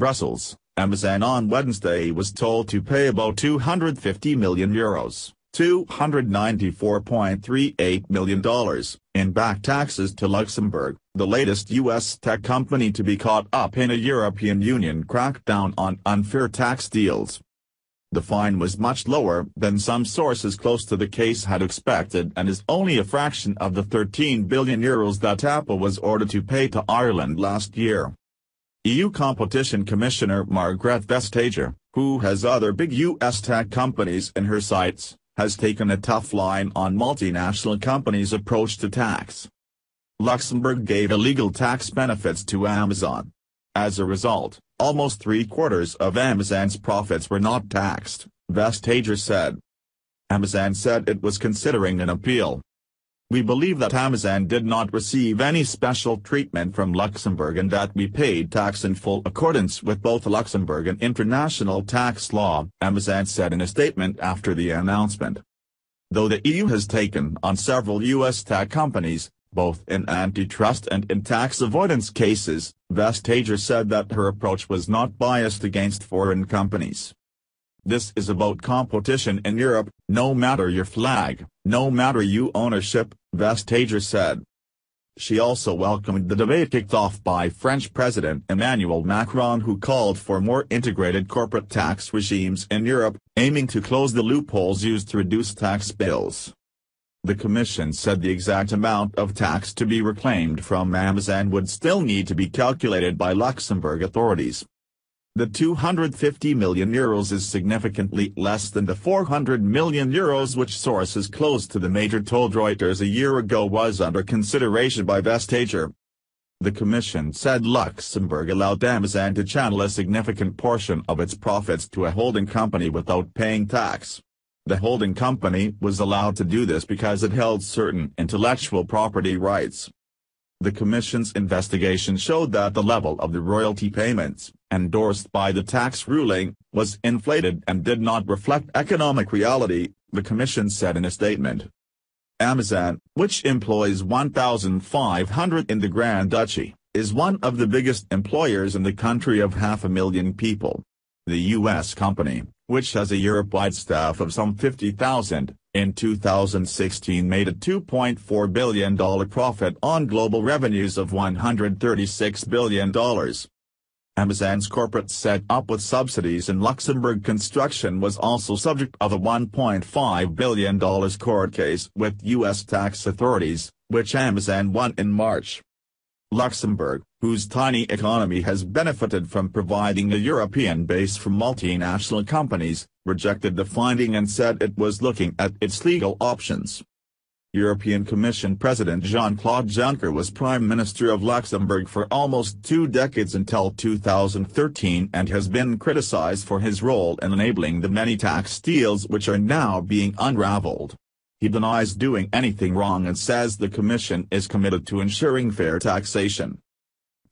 Brussels, Amazon on Wednesday was told to pay about €250 million, $294.38 million, in back taxes to Luxembourg, the latest U.S. tech company to be caught up in a European Union crackdown on unfair tax deals. The fine was much lower than some sources close to the case had expected and is only a fraction of the €13 billion that Apple was ordered to pay to Ireland last year. EU Competition Commissioner Margrethe Vestager, who has other big U.S. tech companies in her sights, has taken a tough line on multinational companies' approach to tax. Luxembourg gave illegal tax benefits to Amazon. As a result, almost three-quarters of Amazon's profits were not taxed, Vestager said. Amazon said it was considering an appeal. "We believe that Amazon did not receive any special treatment from Luxembourg and that we paid tax in full accordance with both Luxembourg and international tax law," Amazon said in a statement after the announcement. Though the EU has taken on several U.S. tech companies, both in antitrust and in tax avoidance cases, Vestager said that her approach was not biased against foreign companies. "This is about competition in Europe, no matter your flag, no matter your ownership," Vestager said. She also welcomed the debate kicked off by French President Emmanuel Macron, who called for more integrated corporate tax regimes in Europe, aiming to close the loopholes used to reduce tax bills. The Commission said the exact amount of tax to be reclaimed from Amazon would still need to be calculated by Luxembourg authorities. The €250 million is significantly less than the €400 million which sources close to the major told Reuters a year ago was under consideration by Vestager. The Commission said Luxembourg allowed Amazon to channel a significant portion of its profits to a holding company without paying tax. The holding company was allowed to do this because it held certain intellectual property rights. The Commission's investigation showed that the level of the royalty payments, endorsed by the tax ruling, was inflated and did not reflect economic reality, the Commission said in a statement. Amazon, which employs 1,500 in the Grand Duchy, is one of the biggest employers in the country of 500,000 people. The U.S. company, which has a Europe-wide staff of some 50,000, in 2016 made a $2.4 billion profit on global revenues of $136 billion. Amazon's corporate set-up with subsidies in Luxembourg construction was also subject of a $1.5 billion court case with U.S. tax authorities, which Amazon won in March. Luxembourg, whose tiny economy has benefited from providing a European base for multinational companies, rejected the finding and said it was looking at its legal options. European Commission President Jean-Claude Juncker was Prime Minister of Luxembourg for almost 2 decades until 2013 and has been criticized for his role in enabling the many tax deals which are now being unraveled. He denies doing anything wrong and says the Commission is committed to ensuring fair taxation.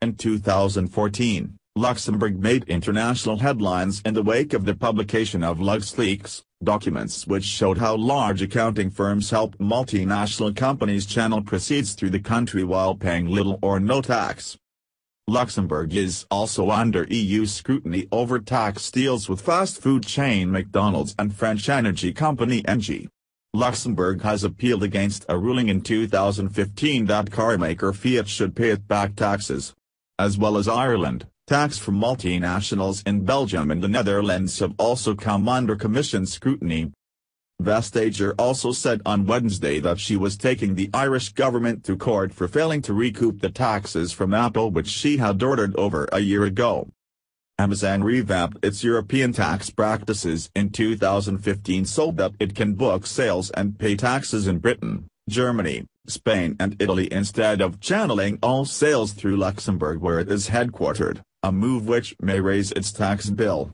In 2014, Luxembourg made international headlines in the wake of the publication of LuxLeaks documents which showed how large accounting firms helped multinational companies channel proceeds through the country while paying little or no tax. Luxembourg is also under EU scrutiny over tax deals with fast food chain McDonald's and French energy company Engie. Luxembourg has appealed against a ruling in 2015 that carmaker Fiat should pay it back taxes. As well as Ireland, tax from multinationals in Belgium and the Netherlands have also come under Commission scrutiny. Vestager also said on Wednesday that she was taking the Irish government to court for failing to recoup the taxes from Apple which she had ordered over a year ago. Amazon revamped its European tax practices in 2015 so that it can book sales and pay taxes in Britain, Germany, Spain and Italy instead of channeling all sales through Luxembourg where it is headquartered, a move which may raise its tax bill.